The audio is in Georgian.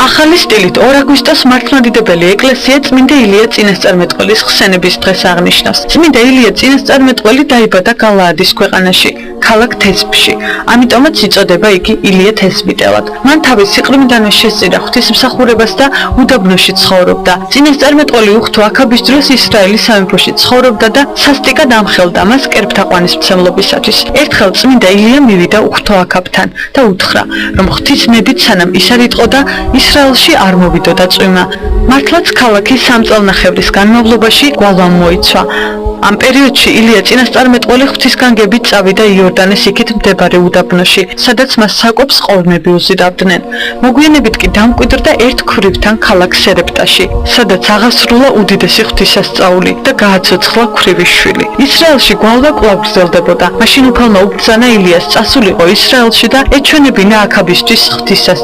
ახალი სტილით 2 აგვისტოს მართლმადიდებელი ეკლესია წმინდა ილია წინასწარმეტყველის ხსენების დღეს აღნიშნავს. წმინდა ილია წინასწარმეტყველი დაიბადა გალაადის ქვეყანაში, ქალაქ თესბში. ამიტომაც იწოდება იგი ილია თესბიტელად. მან თავის სიყრმიდანვე შესწირა ღვთისმსახურებას და უდაბნოში ცხოვრობდა. წინასწარმეტყველი უხთო აქაბის დროს ისრაელის სამეფოში ცხოვრობდა და სასტიკად ამხელდა მას კერპთაყვანისმცემლობისათვის. ერთხელ წმინდა ილია მივიდა უხთო აქაბთან და უთხრა, რომ ღვთის ნებით სანამ ის არ იტყოდა, ისრაელში არ მოვიდოდა წვიმა. მართლაც ქალაქი 3 წელნახევრის განმავლობაში გვალვამ მოიცვა. ამ პერიოდში ილია წინასწარმეტყველი ღვთისგანგებით წავიდა იორდანეს იქით მდებარე უდაბნოში, სადაც მას საკვებს ყორმები უზიდავდნენ. მოგვიანებით კი დამკვიდრდა ერთ ქვრივთან ქალაქ სერეპტაში, სადაც აღასრულა უდიდესი ღვთისასწაული და გააცოცხლა ქვრივის შვილი. ისრაელში გვალვა კვლავ გრძელდებოდა. მაშინ უფალმა უბრძანა ილიას წასულიყო ისრაელში და ეჩვენებინა აქაბისთვის ღვთისასწაული.